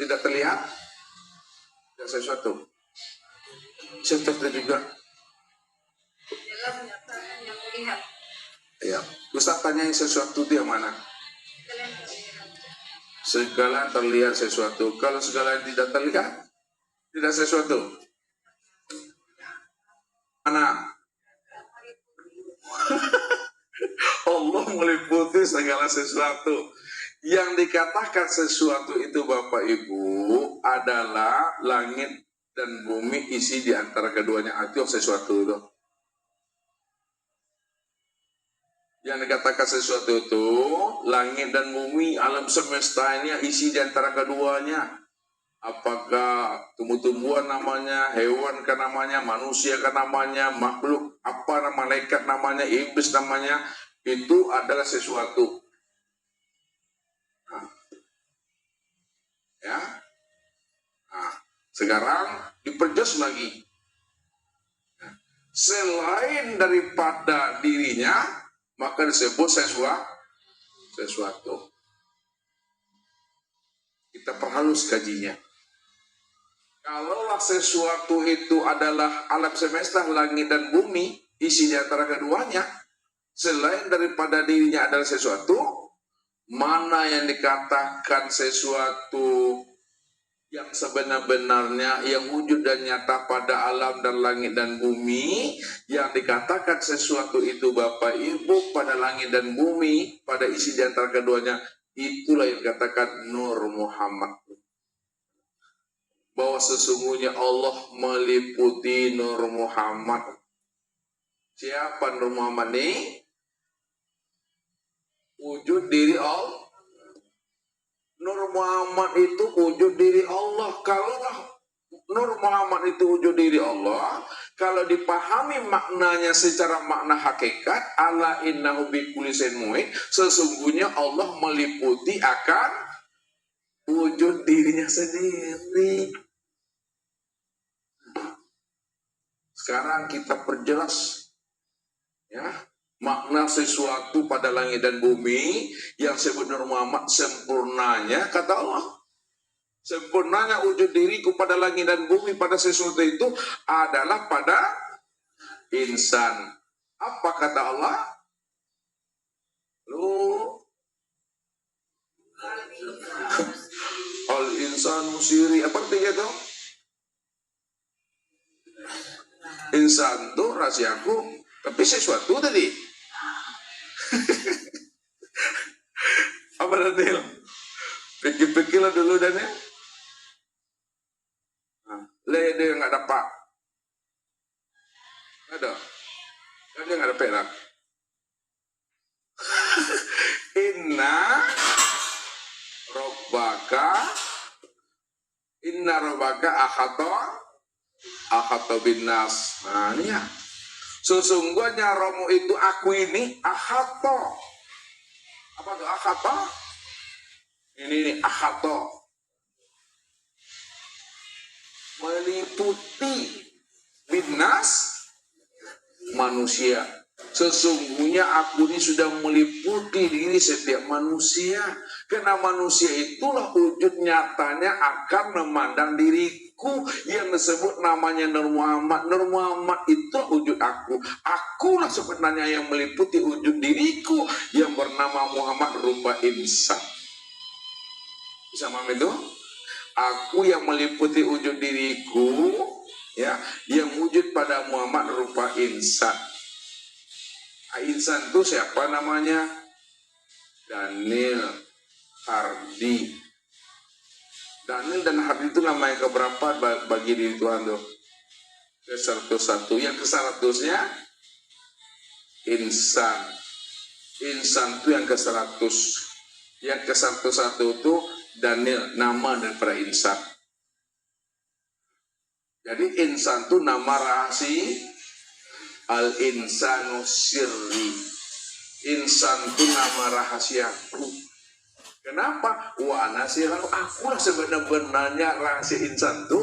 tidak terlihat, tidak sesuatu. Sesuatu juga. Ya, Ustaz tanya sesuatu itu yang mana? Segala terlihat sesuatu. Kalau segala yang tidak terlihat, tidak sesuatu. Mana? Allah meliputi segala sesuatu. Yang dikatakan sesuatu itu Bapak Ibu adalah langit dan bumi isi di antara keduanya. Itu sesuatu itu. Yang dikatakan sesuatu itu langit dan bumi, alam semesta ini isi di antara keduanya. Apakah tumbuh-tumbuhan namanya, hewan kan namanya, manusia kan namanya, makhluk apa nama, malaikat namanya, iblis namanya, itu adalah sesuatu. Nah, ya. Nah, sekarang diperjelas lagi. Selain daripada dirinya, maka disebut sesuatu. Kita perhalus kajinya. Kalaulah sesuatu itu adalah alam semesta, langit dan bumi, isi di antara keduanya, selain daripada dirinya adalah sesuatu, mana yang dikatakan sesuatu yang sebenar-benarnya, yang wujud dan nyata pada alam dan langit dan bumi, yang dikatakan sesuatu itu Bapak Ibu pada langit dan bumi, pada isi di antara keduanya, itulah yang dikatakan Nur Muhammad. Bahwa sesungguhnya Allah meliputi Nur Muhammad. Siapa Nur Muhammad ini? Wujud diri Allah. Nur Muhammad itu wujud diri Allah. Kalau Nur Muhammad itu wujud diri Allah, kalau dipahami maknanya secara makna hakikat, ala innahu bikulli syai'in muhit, sesungguhnya Allah meliputi akan wujud dirinya sendiri. Sekarang kita perjelas ya, makna sesuatu pada langit dan bumi yang sebenarnya Muhammad sempurnanya, kata Allah. Sempurnanya wujud diriku pada langit dan bumi pada sesuatu itu adalah pada insan. Apa kata Allah? Al-insanu siri. Apa artinya itu? Insan itu rahasiaku, tapi sesuatu tadi. Apa tadi? Pikir-pikirlah dulu dan ya. Ada yang nggak dapat. Ada yang nggak dapat lah. Inna robbaka ahata binnas. Nah ini ya. Sesungguhnya Romo itu aku ini ahata. Apa tuh ahata? Ini ahata. Meliputi binnas manusia. Sesungguhnya aku ini sudah meliputi diri setiap manusia. Karena manusia itulah wujud nyatanya akan memandang diriku yang disebut namanya Nur Muhammad. Nur Muhammad itu wujud aku. Akulah sebenarnya yang meliputi wujud diriku yang bernama Muhammad rupa insan. Bisa memahami itu? Aku yang meliputi wujud diriku, ya, yang wujud pada Muhammad rupa insan. Insan itu siapa namanya? Daniel, Hardi. Daniel dan Hardi itu namanya keberapa bagi diri Tuhan tuh? Ke-101. Yang ke-100-nya insan. Insan itu yang ke-100. Yang ke-101 itu Daniel, nama daripada insan. Jadi insan itu nama rahasia. Al-insanu sirri. Insan itu nama rahasiaku. Kenapa? Wa nasirahu, akulah sebenarnya rahasia insan itu.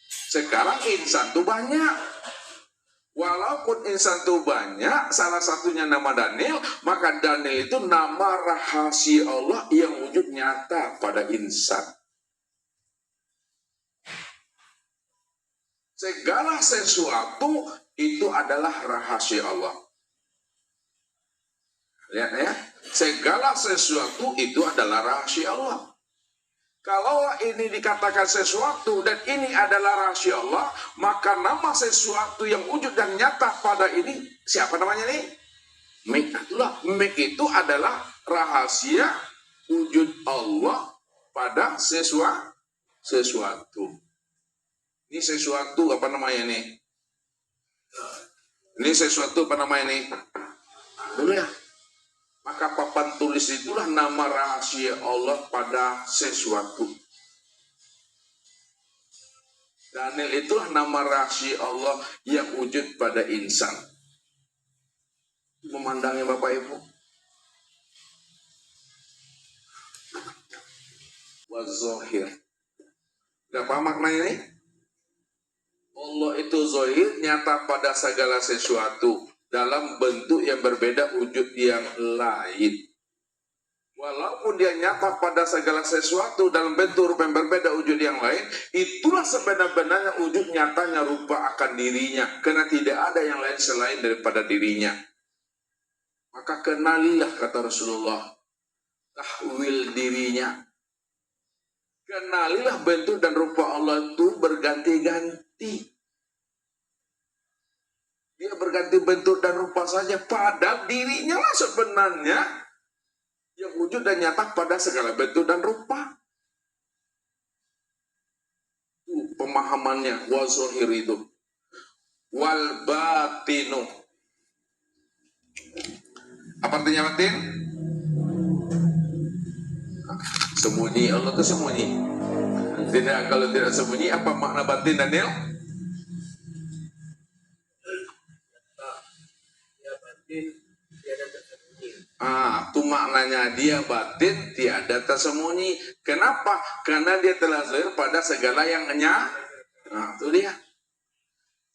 Sekarang insan itu banyak. Walaupun insan itu banyak, salah satunya nama Daniel, maka Daniel itu nama rahasia Allah yang wujud nyata nyata pada insan. Segala sesuatu itu adalah rahasia Allah. Lihat ya, segala sesuatu itu adalah rahasia Allah. Kalau ini dikatakan sesuatu dan ini adalah rahasia Allah, maka nama sesuatu yang wujud dan nyata pada ini, siapa namanya nih? Mik. Itulah, mik itu adalah rahasia wujud Allah pada sesuatu. Ini sesuatu apa namanya nih? Ini sesuatu apa namanya nih? Dulu ya. Maka papan tulis itulah nama rahasia Allah pada sesuatu. Daniel itulah nama rahasia Allah yang wujud pada insan. Memandangnya Bapak Ibu. Waz-zahir. Apa maknanya ini? Allah itu zahir, nyata pada segala sesuatu. Dalam bentuk yang berbeda, wujud yang lain. Walaupun dia nyata pada segala sesuatu dalam bentuk rupa yang berbeda, wujud yang lain, itulah sebenarnya wujud nyatanya rupa akan dirinya. Karena tidak ada yang lain selain daripada dirinya. Maka kenalilah, kata Rasulullah, tahwil dirinya. Kenalilah bentuk dan rupa Allah itu berganti-ganti. Dia berganti bentuk dan rupa saja, padahal dirinya lah sebenarnya yang wujud dan nyata pada segala bentuk dan rupa. Pemahamannya waz-zahir itu. Wal batinu. Apa artinya batin? Sembunyi, Allah itu sembunyi. Tidak, kalau tidak sembunyi, apa makna batin, Daniel? Itu maknanya, dia batin tiada tersembunyi. Kenapa? Karena dia telah zahir pada segala yang nyata. Itu dia.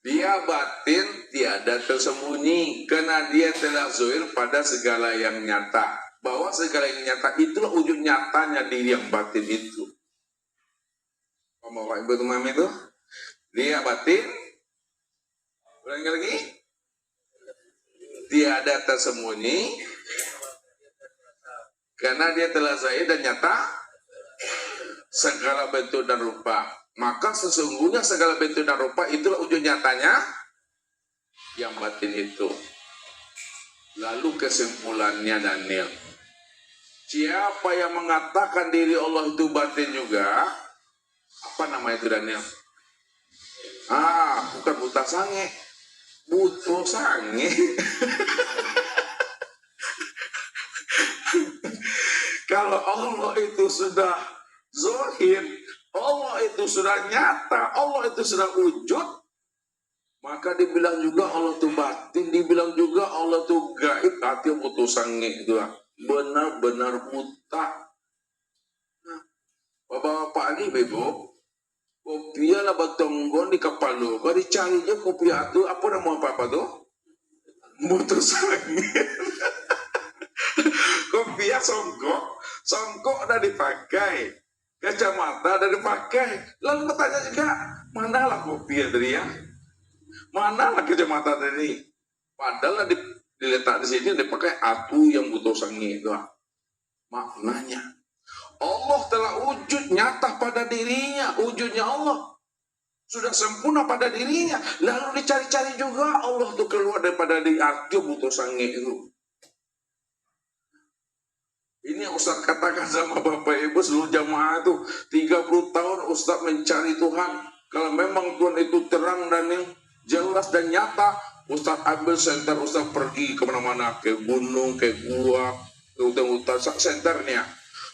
Dia batin tiada tersembunyi karena dia telah zahir pada segala yang nyata. Bahwa segala yang nyata itulah wujud nyatanya diri yang batin itu. Bapak Ibu teman itu, dia batin. Ulangi lagi. Tiada tersembunyi karena dia telah zahir dan nyata segala bentuk dan rupa. Maka sesungguhnya segala bentuk dan rupa itulah wujud nyatanya yang batin itu. Lalu kesimpulannya, Daniel, siapa yang mengatakan diri Allah itu batin juga, apa nama itu, Daniel? Bukan buta sange, buto sange. Kalau Allah itu sudah zahir, Allah itu sudah nyata, Allah itu sudah wujud, maka dibilang juga Allah itu batin, dibilang juga Allah itu gaib, artinya buto sange itu benar-benar buta. Nah, bapak-bapak ini bebo, kopiah lah batonggon di kapal lo, kalau dicarinya kopiah itu apa nama apa tuh? Buto sange. Kopiah songkok udah dipakai, kacamata udah dipakai, lalu bertanya juga, manalah kopiah dari ya, manalah kacamata dari, padahal diletak di sini dipakai atu yang butuh sangi itu. Maknanya Allah telah wujud nyata pada dirinya, wujudnya Allah sudah sempurna pada dirinya, lalu dicari-cari juga Allah tuh keluar daripada di atu butuh sangi itu. Ini Ustaz katakan sama Bapak Ibu seluruh jamaah itu 30 tahun Ustaz mencari Tuhan. Kalau memang Tuhan itu terang dan yang jelas dan nyata, Ustaz ambil senter, Ustaz pergi kemana-mana, ke gunung, ke gua, ke hutan-hutan, senternya.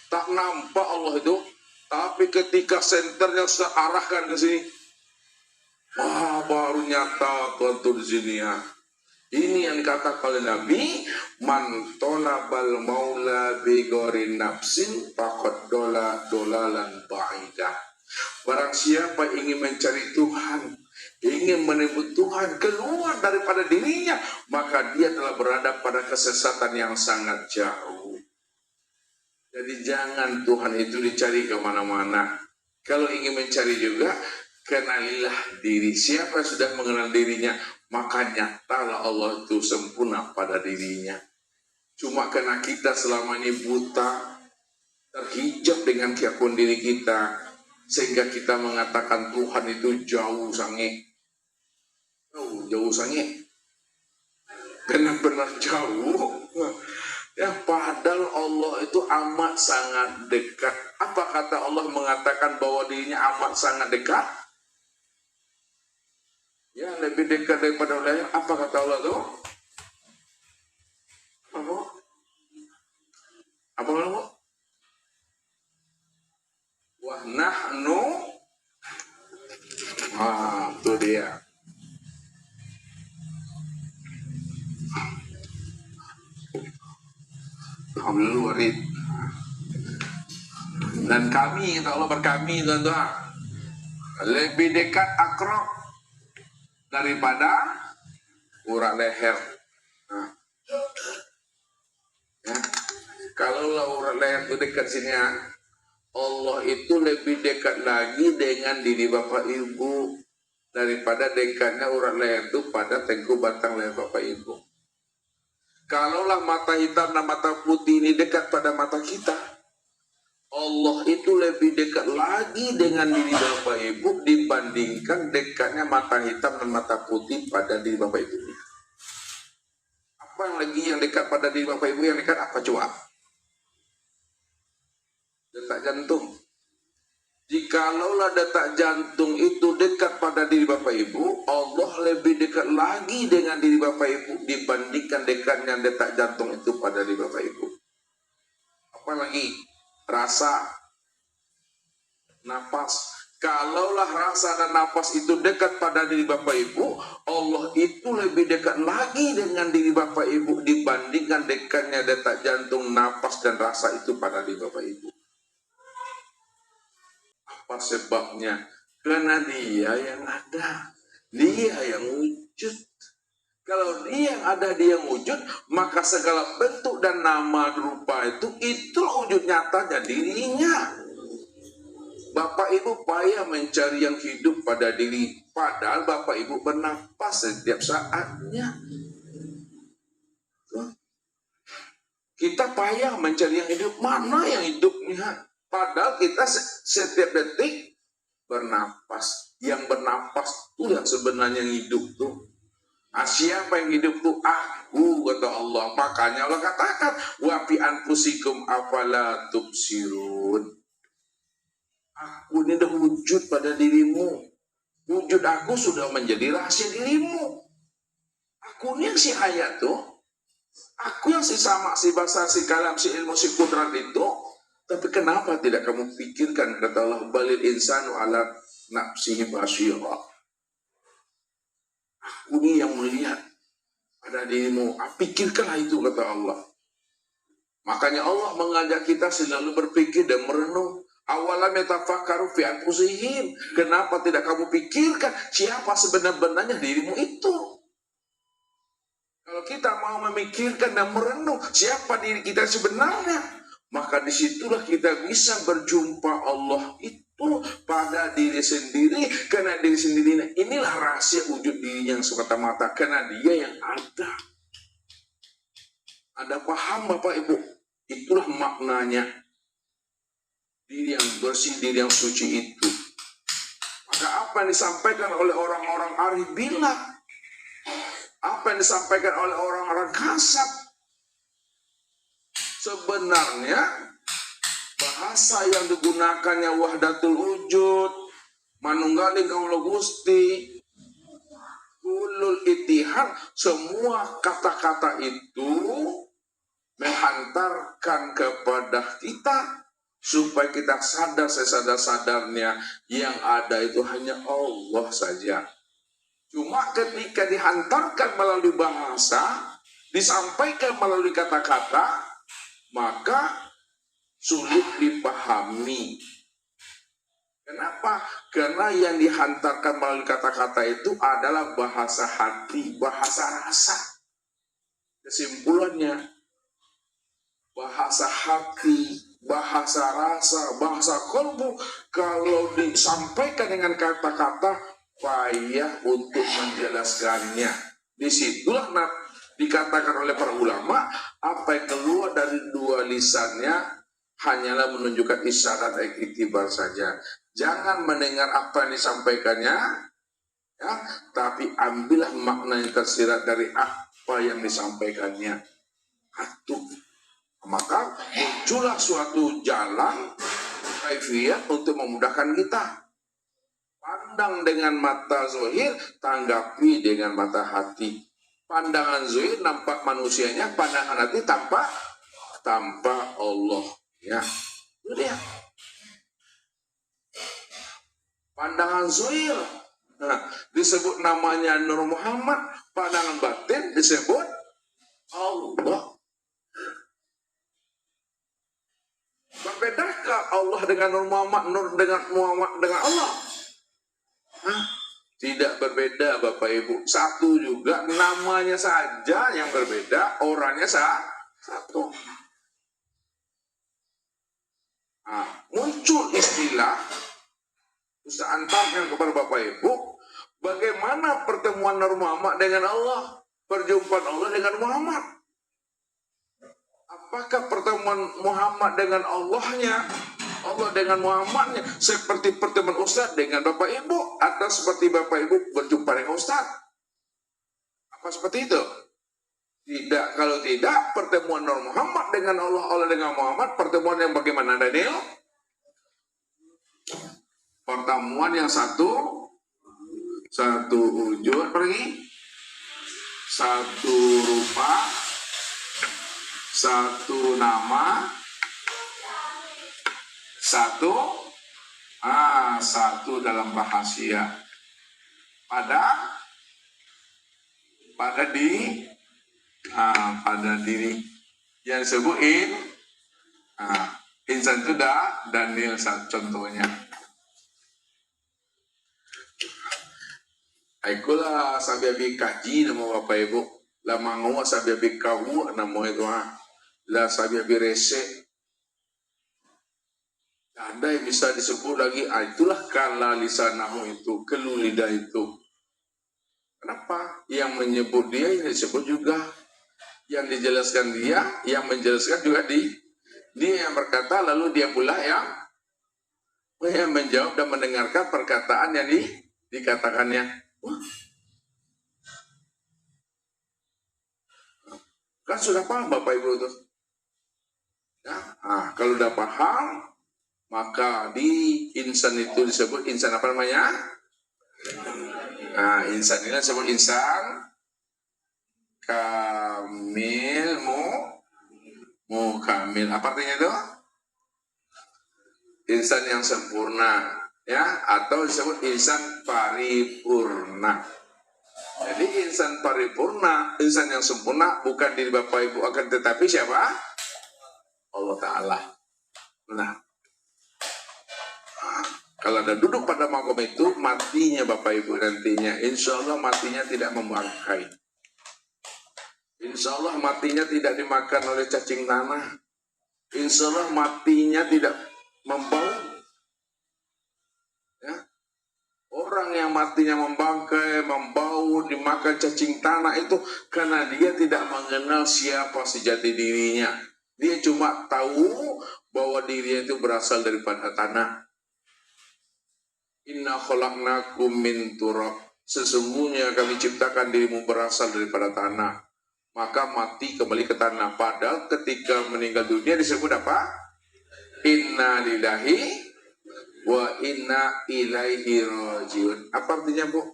Tak nampak Allah itu, tapi ketika senternya Ustaz arahkan ke sini, baru nyata Tuhan itu di sini ya. Ini yang dikatakan oleh Nabi, man tolabal maula bigori nafsin faqad dolalan ba'idah. Barang siapa ingin mencari Tuhan, ingin menyebut Tuhan keluar daripada dirinya, maka dia telah berada pada kesesatan yang sangat jauh. Jadi jangan Tuhan itu dicari kemana-mana. Kalau ingin mencari juga, kenalilah diri. Siapa yang sudah mengenal dirinya, maka nyatalah Allah itu sempurna pada dirinya. Cuma karena kita selama ini buta, terhijab dengan keakuan diri kita, sehingga kita mengatakan Tuhan itu jauh sange. Oh, jauh sange. Benar-benar jauh. Ya, padahal Allah itu amat sangat dekat. Apa kata Allah mengatakan bahwa dirinya amat sangat dekat? Ya, lebih dekat daripada Allah. Apa kata Allah itu? Apa? Apa Allah? Wa nahnu. Itu dia. Alhamdulillah. Dan kami, kata Allah berkami, tuan-tuan, lebih dekat akrab daripada urat leher. Nah, ya. Kalau urat leher itu dekat sini, Allah itu lebih dekat lagi dengan diri Bapak Ibu daripada dekatnya urat leher itu pada tengkuk batang leher Bapak Ibu. Kalaulah mata hitam dan mata putih ini dekat pada mata kita, Allah itu lebih dekat lagi dengan diri Bapak Ibu dibandingkan dekatnya mata hitam dan mata putih pada diri Bapak Ibu. Apa yang lagi yang dekat pada diri Bapak Ibu, yang dekat apa coba? Detak jantung. Jikalaulah detak jantung itu dekat pada diri Bapak Ibu, Allah lebih dekat lagi dengan diri Bapak Ibu dibandingkan dekatnya detak jantung itu pada diri Bapak Ibu. Apa lagi? Rasa, napas. Kalaulah rasa dan napas itu dekat pada diri Bapak Ibu, Allah itu lebih dekat lagi dengan diri Bapak Ibu dibandingkan dekatnya detak jantung, napas, dan rasa itu pada diri Bapak Ibu. Apa sebabnya? Karena Dia yang ada, Dia yang wujud. Kalau Dia yang ada, Dia yang wujud, maka segala bentuk dan nama rupa itu wujud nyatanya dirinya. Bapak Ibu payah mencari yang hidup pada diri, padahal Bapak Ibu bernapas setiap saatnya. Kita payah mencari yang hidup, mana yang hidupnya? Padahal kita setiap detik bernapas. Yang bernapas itu yang sebenarnya yang hidup tuh. Siapa yang hidup tuh? Aku, kata Allah. Makanya Allah katakan, wa fi anfusikum afala tubsirun. Aku ini dah wujud pada dirimu. Wujud aku sudah menjadi rahasia dirimu. Aku ini yang si hayat tuh. Aku yang si sama, si basar, si kalam, si ilmu, si kudrat itu. Tapi kenapa tidak kamu pikirkan, kata Allah, balil insanu ala nafsihi basyira. Aku ini yang melihat pada dirimu. Pikirkanlah itu, kata Allah. Makanya Allah mengajak kita selalu berpikir dan merenung. Awalam yatafakkaru fi anfusihim. Kenapa tidak kamu pikirkan siapa sebenarnya dirimu itu? Kalau kita mau memikirkan dan merenung siapa diri kita sebenarnya, maka disitulah kita bisa berjumpa Allah itu pada diri sendiri. Karena diri sendiri inilah rahasia wujud dirinya yang semata-mata. Karena Dia yang ada. Ada paham Bapak Ibu? Itulah maknanya. Diri yang bersih, diri yang suci itu. Maka apa yang disampaikan oleh orang-orang arif bilang, apa yang disampaikan oleh orang-orang kasab, sebenarnya bahasa yang digunakannya wahdatul wujud, manunggaling kaula Gusti, ulul ittihad, semua kata-kata itu menghantarkan kepada kita supaya kita sadar sesadar-sadarnya yang ada itu hanya Allah saja. Cuma ketika dihantarkan melalui bahasa, disampaikan melalui kata-kata, maka sulit dipahami. Kenapa? Karena yang dihantarkan melalui kata-kata itu adalah bahasa hati, bahasa rasa. Kesimpulannya, bahasa hati, bahasa rasa, bahasa kolbu, kalau disampaikan dengan kata-kata, payah untuk menjelaskannya. Disitulah dikatakan oleh para ulama, apa yang keluar dari dua lisannya hanyalah menunjukkan isyarat dan iktibar saja. Jangan mendengar apa yang disampaikannya, ya, tapi ambillah makna yang tersirat dari apa yang disampaikannya. Itu maka muncullah suatu jalan kaifiyah untuk memudahkan kita. Pandang dengan mata zahir, tanggapi dengan mata hati. Pandangan zahir nampak manusianya, pandangan hati tampak Allah. Ya, lihat. Pandangan zahir, disebut namanya Nur Muhammad. Pandangan batin disebut Allah. Berbedakah Allah dengan Nur Muhammad, Nur dengan Muhammad dengan Allah? Tidak berbeda, Bapak Ibu. Satu juga, namanya saja yang berbeda, orangnya satu. Muncul istilah, Ustaz antarkan kepada Bapak Ibu, bagaimana pertemuan Nur Muhammad dengan Allah, perjumpaan Allah dengan Muhammad. Apakah pertemuan Muhammad dengan Allahnya, Allah dengan Muhammadnya, seperti pertemuan Ustaz dengan Bapak Ibu, atau seperti Bapak Ibu berjumpa dengan Ustaz? Apa seperti itu? Tidak. Kalau tidak, pertemuan Nur Muhammad dengan Allah, Allah dengan Muhammad, pertemuan yang bagaimana, Daniel? Pertemuan yang satu wujud, pergi, satu rupa, satu nama, satu dalam rahasia. Pada diri yang disebut insan sudah Daniel contohnya. Aikulah sabi kaji nama Bapak Ibu, la mangu sabi kau nama itu la sabi rese. Ada yang bisa disebut lagi, itulah kala lisanamu itu, keluh lidah itu. Kenapa? Yang menyebut dia, yang disebut juga. Yang dijelaskan dia, yang menjelaskan juga dia yang berkata, lalu dia pula yang menjawab dan mendengarkan perkataan yang dikatakannya. Kan sudah paham Bapak Ibu itu. Ya? Kalau sudah paham, maka di insan itu disebut insan apa namanya? Insan ini disebut insan kamil kamil. Apa artinya itu? Insan yang sempurna, ya, atau disebut insan paripurna. Jadi insan paripurna, insan yang sempurna bukan diri Bapak Ibu, akan tetapi siapa? Allah Ta'ala. Kalau ada duduk pada makom itu, matinya Bapak Ibu nantinya, insya Allah matinya tidak membangkai. Insya Allah matinya tidak dimakan oleh cacing tanah. Insya Allah matinya tidak membau. Ya. Orang yang matinya membangkai, membau, dimakan cacing tanah itu karena dia tidak mengenal siapa sejati dirinya. Dia cuma tahu bahwa dirinya itu berasal daripada tanah. Inna khalaqnakum min turab. Sesungguhnya kami ciptakan dirimu berasal daripada tanah. Maka mati kembali ke tanah. Padahal ketika meninggal dunia disebut apa? Inna lillahi wa inna ilaihi rajiun. Apa artinya, Bu?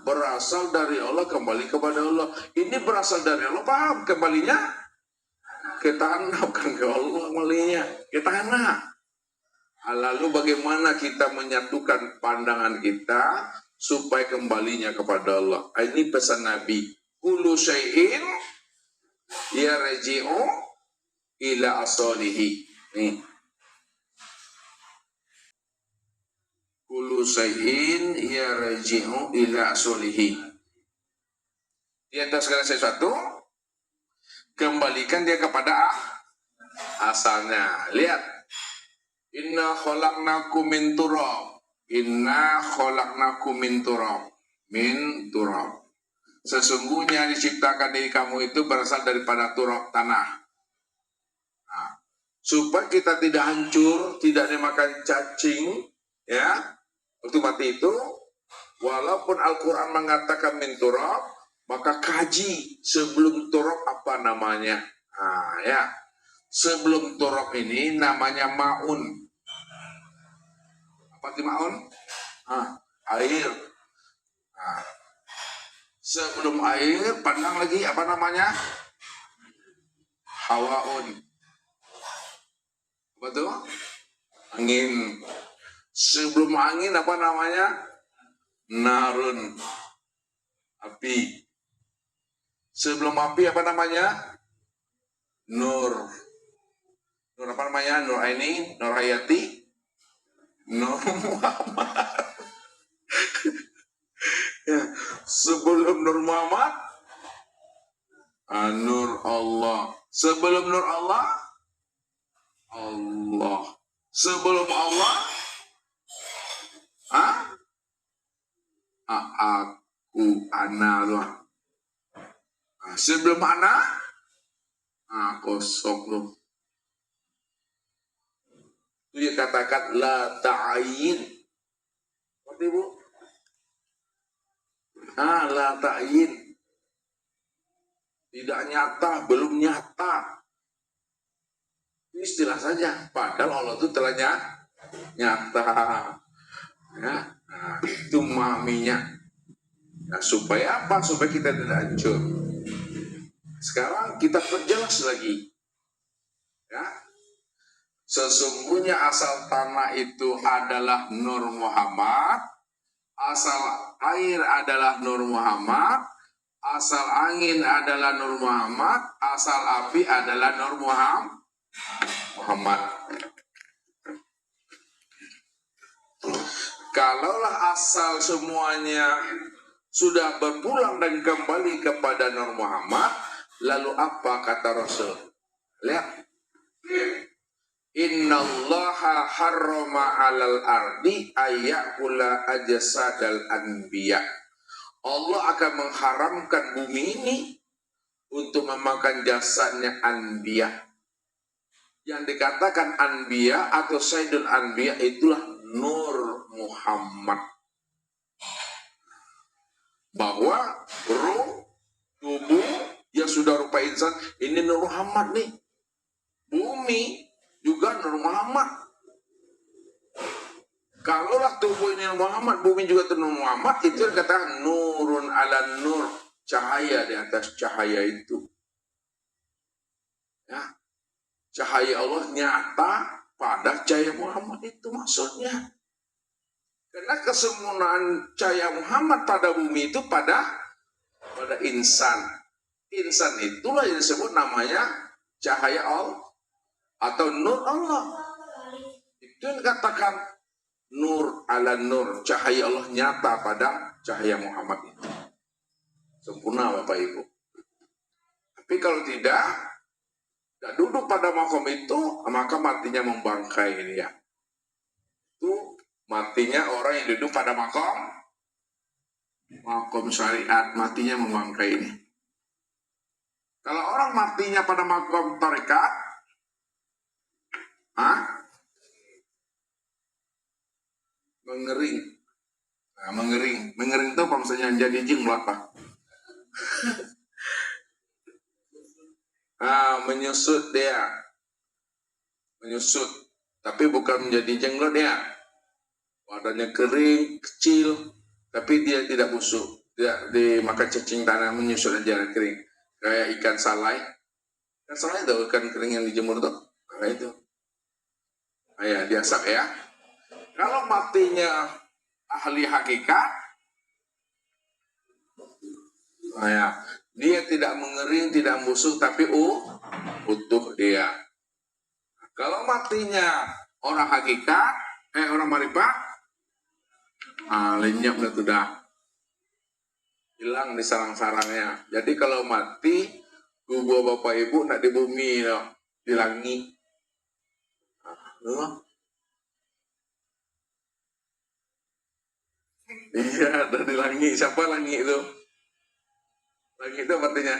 Berasal dari Allah kembali kepada Allah. Ini berasal dari Allah, paham? Kembalinya ke tanah, bukan ke Allah, kembalinya ke tanah. Lalu bagaimana kita menyatukan pandangan kita supaya kembalinya kepada Allah? Ini pesan Nabi. Kullu syai'in yarji'u ila asalihi. Nih. Kullu syai'in yarji'u ila asalihi. Di atas segala sesuatu, Kembalikan dia kepada asalnya. Lihat. Inna khalaqnakum min turab. Inna khalaqnakum min turab. Min turab. Sesungguhnya diciptakan diri kamu itu berasal daripada turab, tanah. Nah, supaya kita tidak hancur, tidak dimakan cacing, ya, waktu mati itu, walaupun Al-Quran mengatakan min turab, maka kaji sebelum turab apa namanya. Nah, ya, sebelum turab ini namanya maun. Apa itu maun? Air. Nah, sebelum air, pandang lagi apa namanya? Hawaun. Apa tuh? Angin. Sebelum angin apa namanya? Narun. Api. Sebelum api apa namanya? Nur. Nur apa namanya? Nur Aini, Nur Hayati, Nur Muhammad. Ya. Sebelum Nur Muhammad, Nur Allah. Sebelum Nur Allah, Allah. Sebelum Allah, aku, ana. Sebelum ana, kosong lu. Itu dia katakan la ta'ayin. Seperti bu? La ta'ayin. Tidak nyata, belum nyata. Istilah saja. Padahal Allah itu telah nyata. Ya, nah, itu maminya. Nah, supaya apa? Supaya kita tidak hancur. Sekarang kita perjelas lagi. Ya. Sesungguhnya asal tanah itu adalah Nur Muhammad, asal air adalah Nur Muhammad, asal angin adalah Nur Muhammad, asal api adalah Nur Muhammad. Kalaulah asal semuanya sudah berpulang dan kembali kepada Nur Muhammad, lalu apa kata Rasul? Lihat. Innallaha harrama 'alal ardi ayyakula ajsadal anbiya. Allah akan mengharamkan bumi ini untuk memakan jasadnya anbiya. Yang dikatakan anbiya atau sayyidul anbiya itulah Nur Muhammad. Bahwa ruh, tubuh yang sudah rupa insan, ini Nur Muhammad nih. Bumi juga Nur Muhammad. Kalaulah tubuh ini Nur Muhammad, bumi juga Nur Muhammad, itu dikatakan nurun ala nur, cahaya di atas cahaya itu. Ya. Cahaya Allah nyata pada cahaya Muhammad itu maksudnya. Karena kesempurnaan cahaya Muhammad pada bumi itu pada insan. Insan itulah yang disebut namanya cahaya Allah atau nur Allah. Itu yang dikatakan nur ala nur, cahaya Allah nyata pada cahaya Muhammad itu. Sempurna Bapak Ibu. Tapi kalau tidak duduk pada makom itu, maka matinya membangkai dia. Itu matinya orang yang duduk pada makom syariat, matinya membangkai ini. Kalau orang matinya pada makom tarekat, mengering. Nah, mengering itu apa maksudnya? Jadi jin apa? Menyusut dia. Menyusut. Tapi bukan menjadi jenglot dia. Badannya kering, kecil, tapi dia tidak busuk. Tidak dimakan cacing tanah, menyusut aja kering. Kayak ikan salai. Ikan salai itu ikan kering yang dijemur tuh. Nah, itu. Ya, diasak ya. Kalau matinya ahli hakikat, ya, dia tidak mengering, tidak busuk, tapi utuh dia. Kalau matinya orang hakikat, orang marifat, lenyap dah sudah. Hilang di sarang-sarangnya. Jadi kalau mati Kubur Bapak Ibu nak di bumi, no. Di langit. No? Iya, ada di langit. Siapa langit itu? Langit itu artinya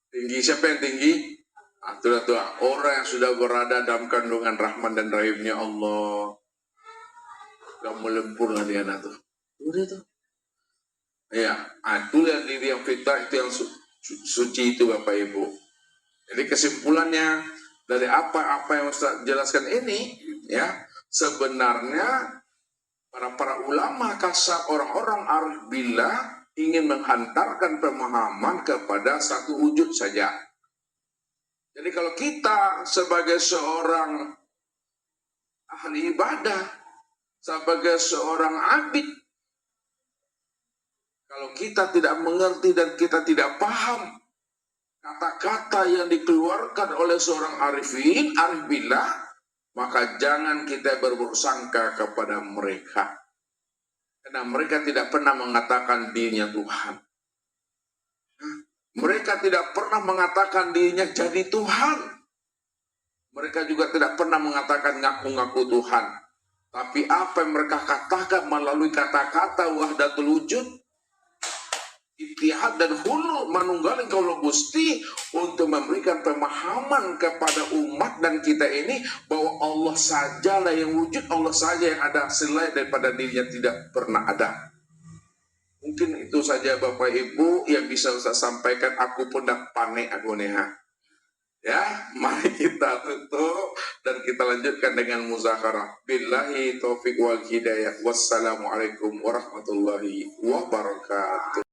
tinggi. Siapa yang tinggi? Itulah tuh orang yang sudah berada dalam kandungan Rahman dan Rahimnya Allah. Gak melempur lah dia tuh. Udah tuh. Ya, itulah diri yang fitrah, itu yang suci itu Bapak Ibu. Jadi kesimpulannya dari apa yang Ustaz jelaskan ini, ya sebenarnya para ulama kasar, orang-orang arif billah ingin menghantarkan pemahaman kepada satu wujud saja. Jadi kalau kita sebagai seorang ahli ibadah, sebagai seorang abid, kalau kita tidak mengerti dan kita tidak paham kata-kata yang dikeluarkan oleh seorang arif billah, maka jangan kita berburuk sangka kepada mereka. Karena mereka tidak pernah mengatakan dirinya Tuhan. Mereka tidak pernah mengatakan dirinya jadi Tuhan. Mereka juga tidak pernah mengatakan ngaku-ngaku Tuhan. Tapi apa yang mereka katakan melalui kata-kata wahdatul wujud, ittihad dan hulul manunggaling kaulo Gusti, untuk memberikan pemahaman kepada umat dan kita ini bahwa Allah sajalah yang wujud, Allah saja yang ada, selain daripada dirinya tidak pernah ada. Mungkin itu saja Bapak Ibu yang bisa saya sampaikan. Aku pun dah panik aku neha. Ya, mari kita tutup dan kita lanjutkan dengan muzakarah. Billahi taufiq wal hidayah. Wassalamualaikum warahmatullahi wabarakatuh.